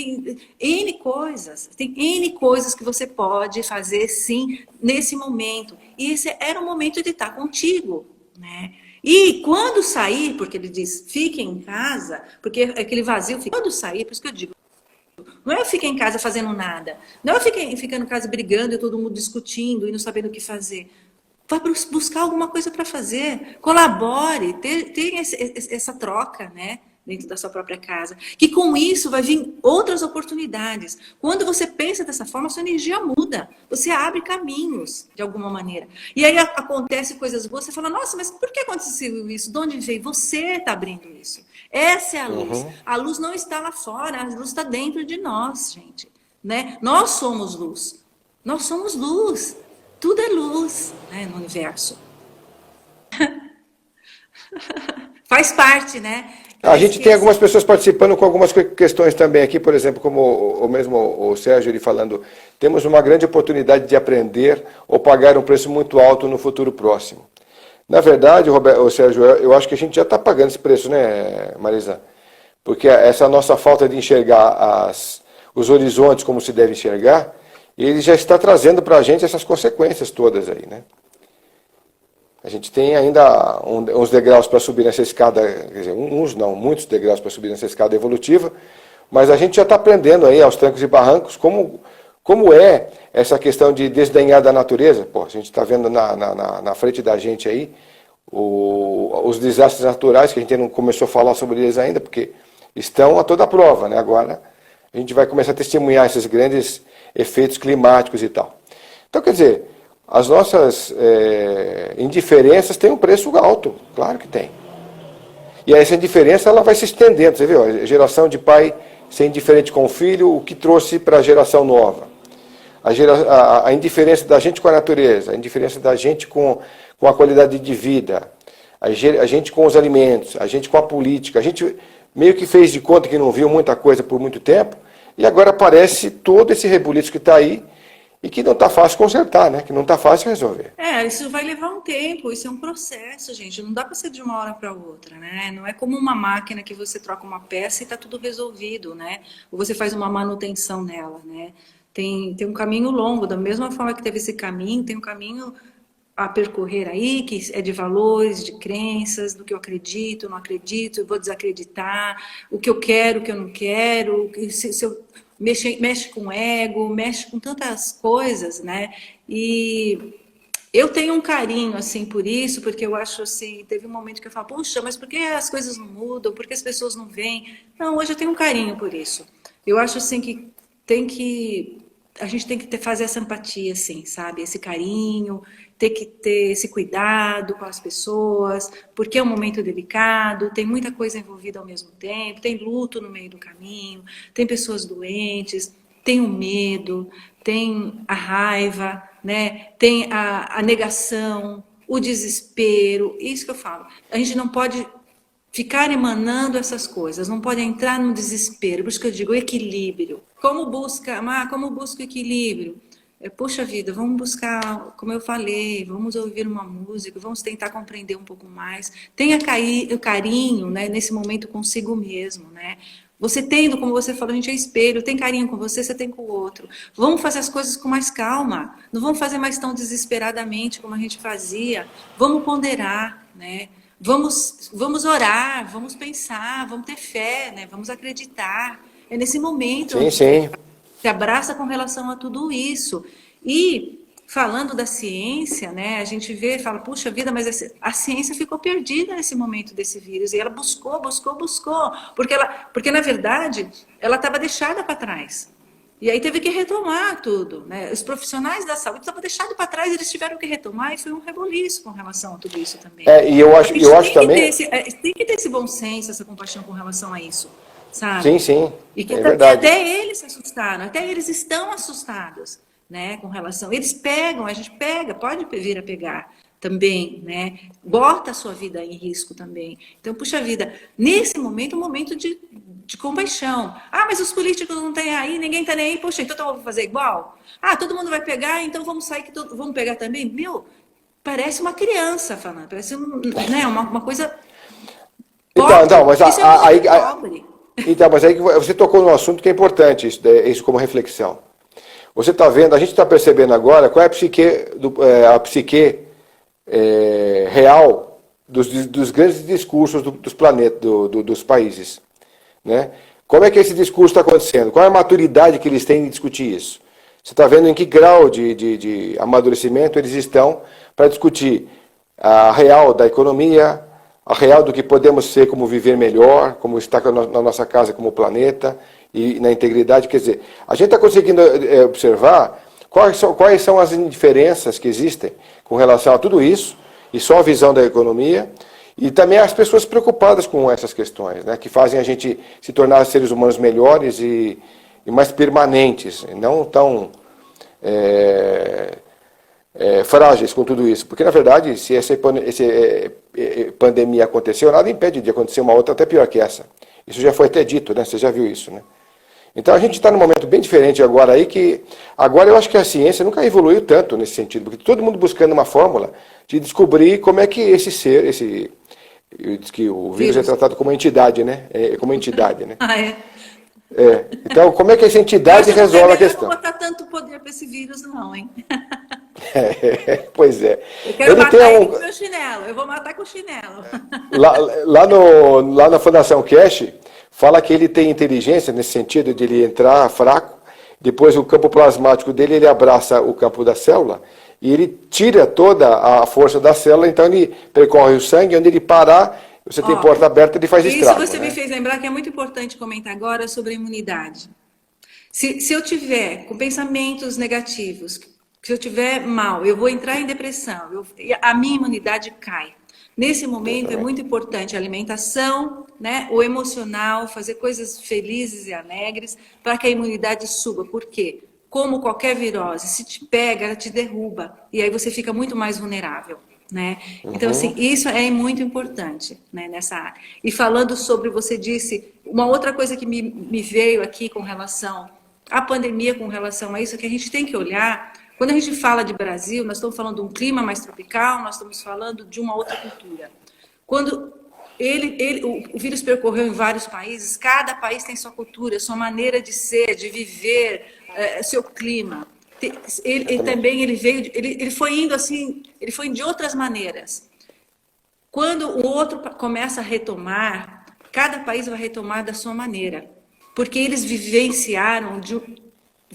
N coisas. Tem N coisas que você pode fazer, sim, nesse momento. E esse era o momento de estar contigo, né? E quando sair, porque ele diz, fique em casa, porque aquele vazio fica. Quando sair, por isso que eu digo, não é eu ficar em casa fazendo nada. Não é eu ficar em casa brigando e todo mundo discutindo e não sabendo o que fazer. Vai buscar alguma coisa para fazer. Colabore, tenha essa troca, né? Dentro da sua própria casa. Que com isso vai vir outras oportunidades. Quando você pensa dessa forma, sua energia muda. Você abre caminhos, de alguma maneira. E aí acontece coisas boas, você fala, nossa, mas por que aconteceu isso? De onde veio? Você está abrindo isso. Essa é a luz. Uhum. A luz não está lá fora, a luz está dentro de nós, gente. Né? Nós somos luz. Nós somos luz. Tudo é luz, né, no universo. Faz parte, né? Eu A gente tem esqueci. algumas pessoas participando com algumas questões também aqui, por exemplo, como o mesmo o Sérgio ele falando, temos uma grande oportunidade de aprender ou pagar um preço muito alto no futuro próximo. Na verdade, Roberto, Sérgio, eu acho que a gente já está pagando esse preço, né, Marisa? Porque essa nossa falta de enxergar os horizontes como se deve enxergar, ele já está trazendo para a gente essas consequências todas aí, né? A gente tem ainda uns degraus para subir nessa escada, quer dizer, uns não, muitos degraus para subir nessa escada evolutiva, mas a gente já está aprendendo aí aos trancos e barrancos como é essa questão de desdenhar da natureza. Pô, a gente está vendo na frente da gente aí os desastres naturais, que a gente não começou a falar sobre eles ainda, porque estão a toda prova, né? Agora a gente vai começar a testemunhar esses grandes efeitos climáticos e tal. Então, quer dizer, as nossas indiferenças têm um preço alto, claro que tem. E essa indiferença ela vai se estendendo, você viu? A geração de pai ser indiferente com o filho, o que trouxe para a geração nova. A indiferença da gente com a natureza, a indiferença da gente com a qualidade de vida, a gente com os alimentos, a gente com a política. A gente meio que fez de conta que não viu muita coisa por muito tempo, e agora aparece todo esse rebuliço que está aí, e que não está fácil consertar, né? Que não está fácil resolver. Isso vai levar um tempo, isso é um processo, gente. Não dá para ser de uma hora para outra, né? Não é como uma máquina que você troca uma peça e está tudo resolvido, né? Ou você faz uma manutenção nela, né? Tem um caminho longo, da mesma forma que teve esse caminho, tem um caminho a percorrer aí, que é de valores, de crenças, do que eu acredito, não acredito, eu vou desacreditar, o que eu quero, o que eu não quero, se eu mexe com ego, mexe com tantas coisas, né? E eu tenho um carinho, assim, por isso, porque eu acho, assim, teve um momento que eu falo, puxa, mas por que as coisas não mudam? Por que as pessoas não vêm? Não, hoje eu tenho um carinho por isso. Eu acho, assim, a gente tem que fazer essa empatia, assim, sabe? Esse carinho, ter que ter esse cuidado com as pessoas, porque é um momento delicado, tem muita coisa envolvida ao mesmo tempo, tem luto no meio do caminho, tem pessoas doentes, tem o medo, tem a raiva, né? Tem a negação, o desespero, isso que eu falo. A gente não pode ficar emanando essas coisas, não pode entrar no desespero, por isso que eu digo equilíbrio. Como busca o equilíbrio? Poxa vida, vamos buscar, como eu falei, vamos ouvir uma música, vamos tentar compreender um pouco mais. Tenha carinho, né, nesse momento consigo mesmo, né? Você tendo, como você falou, a gente é espelho, tem carinho com você, você tem com o outro. Vamos fazer as coisas com mais calma, não vamos fazer mais tão desesperadamente como a gente fazia. Vamos ponderar, né? Vamos orar, vamos pensar, vamos ter fé, né? Vamos acreditar. É nesse momento Sim, onde a gente sim. se abraça com relação a tudo isso. E falando da ciência, né, a gente vê e fala, puxa vida, mas a ciência ficou perdida nesse momento desse vírus. E ela buscou, porque na verdade ela estava deixada para trás. E aí teve que retomar tudo, né? Os profissionais da saúde estavam deixados para trás, eles tiveram que retomar e foi um reboliço com relação a tudo isso também. E eu A acho, gente eu acho também. tem que ter esse bom senso, essa compaixão com relação a isso, Sim, sabe? sim, E que é até, verdade. até eles se assustaram, até eles estão assustados, né, com relação. Eles pegam, a gente pega, pode vir a pegar, também, né? Bota a sua vida em risco também. Então, puxa vida, nesse momento, um momento de compaixão. Ah, mas os políticos não têm aí, ninguém tá nem aí. Poxa, então eu vou fazer igual? Ah, todo mundo vai pegar, então vamos sair que vamos pegar também? Meu, parece uma criança falando, parece né, uma coisa pobre. Então, mas Isso é muito pobre. então, mas aí você tocou num assunto que é importante, isso como reflexão. Você está vendo, a gente está percebendo agora qual é a psique real dos grandes discursos dos planetas, dos países. Né? Como é que esse discurso está acontecendo? Qual é a maturidade que eles têm de discutir isso? Você está vendo em que grau de amadurecimento eles estão para discutir a real da economia, a real do que podemos ser, como viver melhor, como estar na nossa casa como planeta e na integridade. Quer dizer, a gente está conseguindo observar quais são as indiferenças que existem com relação a tudo isso, e só a visão da economia, e também as pessoas preocupadas com essas questões, né, que fazem a gente se tornar seres humanos melhores e mais permanentes, e não tão frágeis com tudo isso. Porque, na verdade, se essa pandemia aconteceu, nada impede de acontecer uma outra até pior que essa. Isso já foi até dito, né? Você já viu isso, né? Então a gente está num momento bem diferente agora aí, que agora eu acho que a ciência nunca evoluiu tanto nesse sentido, porque todo mundo buscando uma fórmula de descobrir como é que esse ser, diz que o vírus é tratado como entidade, né? Como entidade, né? Ah, é? Então, como é que essa entidade resolve a questão? Eu não vou botar tanto poder para esse vírus, não, hein? Pois é. Eu quero matar ele com o meu chinelo. Eu vou matar com o chinelo. Lá na Fundação Cash, fala que ele tem inteligência nesse sentido de ele entrar fraco, depois o campo plasmático dele, ele abraça o campo da célula e ele tira toda a força da célula, então ele percorre o sangue, onde ele parar, você tem porta aberta, ele faz estrago. Isso você me fez lembrar que é muito importante comentar agora sobre a imunidade. Se eu tiver com pensamentos negativos, se eu tiver mal, eu vou entrar em depressão, a minha imunidade cai. Nesse momento é muito importante a alimentação, né, o emocional, fazer coisas felizes e alegres para que a imunidade suba. Por quê? Como qualquer virose, se te pega, ela te derruba e aí você fica muito mais vulnerável. Né? Então, assim, isso é muito importante, né, nessa área. E falando sobre, você disse, uma outra coisa que me veio aqui com relação à pandemia, com relação a isso, é que a gente tem que olhar. Quando a gente fala de Brasil, nós estamos falando de um clima mais tropical, nós estamos falando de uma outra cultura. Quando o vírus percorreu em vários países, cada país tem sua cultura, sua maneira de ser, de viver, seu clima. Ele foi indo assim, ele foi de outras maneiras. Quando o outro começa a retomar, cada país vai retomar da sua maneira, porque eles vivenciaram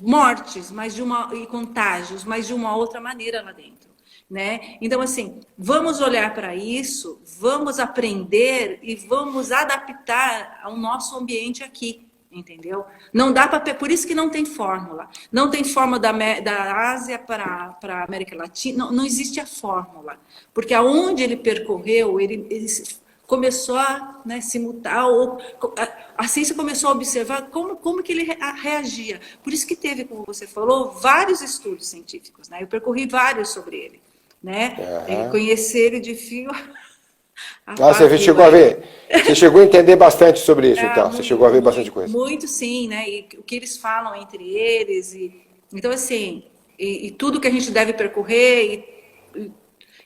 mortes, e contágios, mas de uma outra maneira lá dentro, né? Então, assim, vamos olhar para isso, vamos aprender e vamos adaptar ao nosso ambiente aqui, entendeu? Não dá para, por isso que não tem fórmula. Não tem fórmula da Ásia para a América Latina, não existe a fórmula, porque aonde ele percorreu, ele começou a, né, se mutar, ou a ciência começou a observar como que ele reagia. Por isso que teve, como você falou, vários estudos científicos, né? Eu percorri vários sobre ele, né? Conhecer ele de fio você chegou a ver? Você chegou a entender bastante sobre isso, então? Você chegou a ver bastante coisa? Muito, sim, né? E o que eles falam entre eles. Então, assim, e tudo que a gente deve percorrer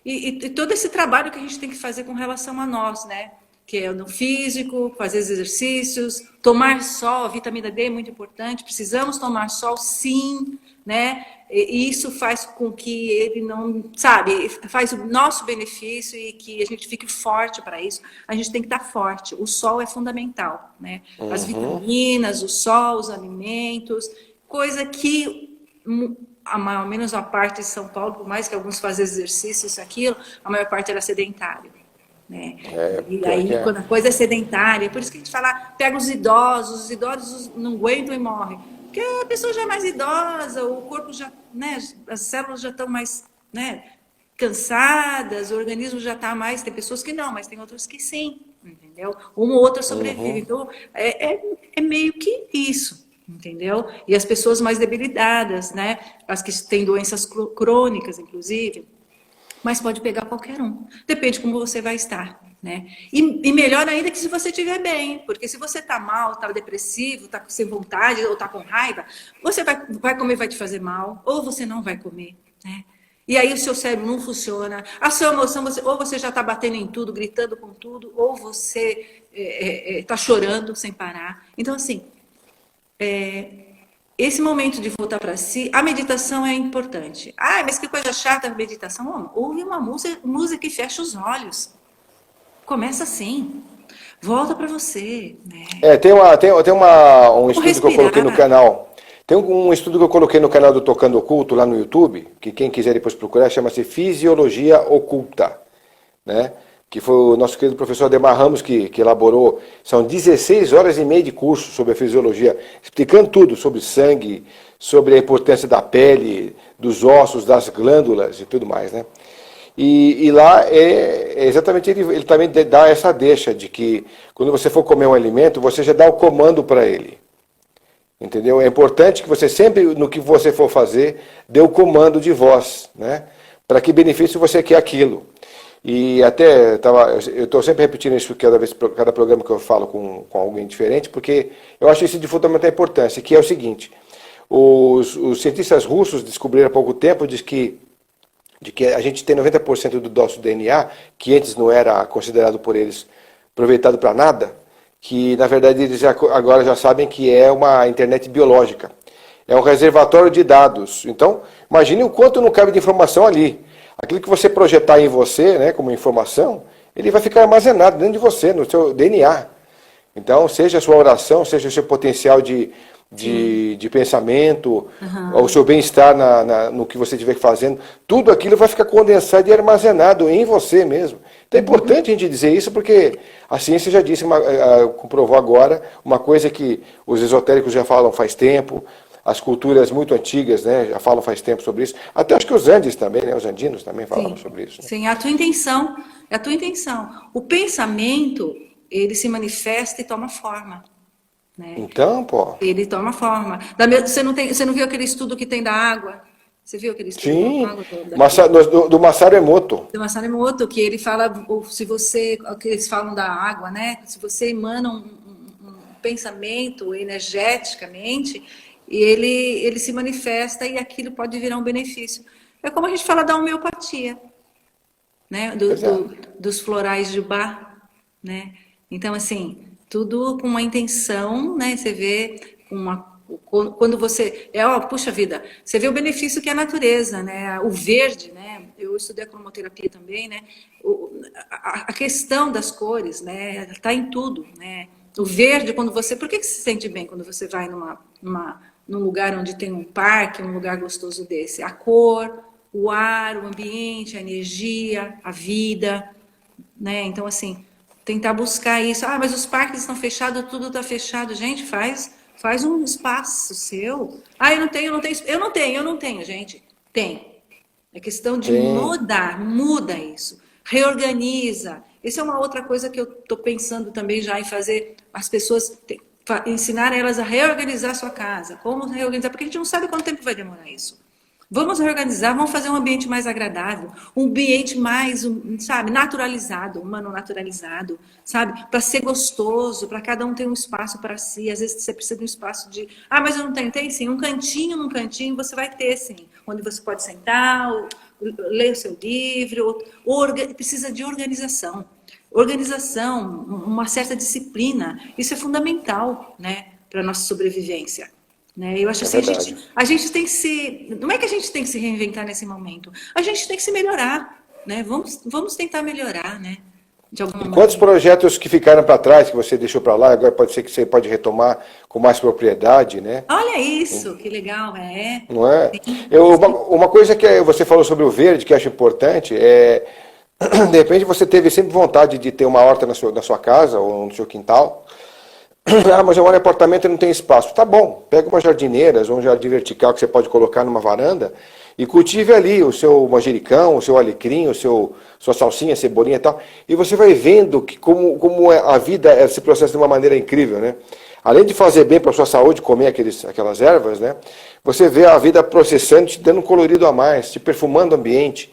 e todo esse trabalho que a gente tem que fazer com relação a nós, né? Que é no físico, fazer exercícios, tomar sol, a vitamina D é muito importante, precisamos tomar sol, sim, né? E isso faz com que ele não, sabe, faz o nosso benefício e que a gente fique forte para isso. A gente tem que estar forte, o sol é fundamental, né? As vitaminas, o sol, os alimentos, coisa que ao menos a parte de São Paulo, por mais que alguns fazem exercício, isso, aquilo, a maior parte era sedentário. Né? E aí, quando a coisa é sedentária, por isso que a gente fala, pega os idosos não aguentam e morrem. Porque a pessoa já é mais idosa, o corpo já, né, as células já estão mais, né, cansadas, o organismo já está mais, tem pessoas que não, mas tem outras que sim, entendeu? Uma ou outra sobrevive. Então, é meio que isso. Entendeu? E as pessoas mais debilitadas, né? As que têm doenças crônicas, inclusive. mas pode pegar qualquer um. Depende de como você vai estar, né? E melhor ainda que se você estiver bem, porque se você está mal, está depressivo, está sem vontade ou está com raiva, você vai comer, vai te fazer mal, ou você não vai comer, né? E aí o seu cérebro não funciona, a sua emoção, ou você já está batendo em tudo, gritando com tudo, ou você está chorando sem parar. Então, assim, esse momento de voltar para si, a meditação é importante. Ah, mas que coisa chata a meditação. Ouve uma música e fecha os olhos. Começa assim. Volta para você, né? Tem um estudo que eu coloquei no canal. Tem um estudo que eu coloquei no canal do Tocando Oculto, lá no YouTube, que quem quiser depois procurar, chama-se Fisiologia Oculta, né? Que foi o nosso querido professor Ademar Ramos que elaborou. São 16 horas e meia de curso sobre a fisiologia, explicando tudo sobre sangue, sobre a importância da pele, dos ossos, das glândulas e tudo mais, né? E lá exatamente ele também dá essa deixa de que quando você for comer um alimento, você já dá o comando para ele. Entendeu? É importante que você sempre, no que você for fazer, dê o comando de voz, né? Para que benefício você quer aquilo. E até eu estou sempre repetindo isso cada programa que eu falo com alguém diferente, porque eu acho isso de fundamental importância, que é o seguinte: os cientistas russos descobriram há pouco tempo de que a gente tem 90% do nosso DNA, que antes não era considerado por eles aproveitado para nada, que na verdade eles agora já sabem que é uma internet biológica. É um reservatório de dados. Então, imagine o quanto não cabe de informação ali. Aquilo que você projetar em você, né, como informação, ele vai ficar armazenado dentro de você, no seu DNA. Então, seja a sua oração, seja o seu potencial de pensamento, o seu bem-estar no que você estiver fazendo, tudo aquilo vai ficar condensado e armazenado em você mesmo. Então é importante a gente dizer isso, porque a ciência já disse, comprovou agora, uma coisa que os esotéricos já falam faz tempo, as culturas muito antigas, né, já falam faz tempo sobre isso, até acho que os Andes também, né, os andinos também falavam sobre isso. Né? Sim, é a tua intenção. O pensamento, ele se manifesta e toma forma. Né? Então, pô. Ele toma forma. Você não viu aquele estudo que tem da água? Você viu aquele estudo da água? Do Masaru Emoto. Do Masaru Emoto, que ele fala, que eles falam da água, né? Se você emana um pensamento energeticamente, ele se manifesta e aquilo pode virar um benefício. É como a gente fala da homeopatia, né? Dos florais de Bach, né? Então, assim, tudo com uma intenção, né? Você vê quando você... puxa vida, você vê o benefício que é a natureza, né? O verde, né? Eu estudei a cromoterapia também, né? A questão das cores, né? Está em tudo, né? O verde, quando você... Por que você se sente bem quando você vai num lugar onde tem um parque, um lugar gostoso desse? A cor, o ar, o ambiente, a energia, a vida, né? Então, assim... Tentar buscar isso. Ah, mas os parques estão fechados, tudo está fechado. Gente, faz um espaço seu. Ah, eu não tenho, gente. Tem. É questão de muda isso. Reorganiza. Essa é uma outra coisa que eu estou pensando também já em fazer as pessoas, ensinar elas a reorganizar a sua casa. Como reorganizar? Porque a gente não sabe quanto tempo vai demorar isso. Vamos reorganizar, vamos fazer um ambiente mais agradável, um ambiente mais, sabe, naturalizado, humano naturalizado, sabe, para ser gostoso, para cada um ter um espaço para si. Às vezes você precisa de um espaço de, mas eu não tenho, tem sim, num cantinho você vai ter sim, onde você pode sentar, ler o seu livro, precisa de organização. Organização, uma certa disciplina, isso é fundamental, né, para a nossa sobrevivência. Né? Eu acho assim, a gente tem que se... Não é que a gente tem que se reinventar nesse momento. A gente tem que se melhorar. Né? Vamos tentar melhorar, né? De alguma maneira. Quantos projetos que ficaram para trás, que você deixou para lá, agora pode ser que você pode retomar com mais propriedade, né? Olha isso, que legal, Não é? Sim. Uma coisa que você falou sobre o verde, que eu acho importante, de repente você teve sempre vontade de ter uma horta na sua casa ou no seu quintal. Mas eu moro em apartamento e não tem espaço. Tá bom, pega umas jardineiras ou um jardim vertical que você pode colocar numa varanda e cultive ali o seu manjericão, o seu alecrim, sua salsinha, cebolinha e tal. E você vai vendo como a vida se processa de uma maneira incrível, né? Além de fazer bem para a sua saúde, comer aquelas ervas, né? Você vê a vida processando, te dando um colorido a mais, te perfumando o ambiente.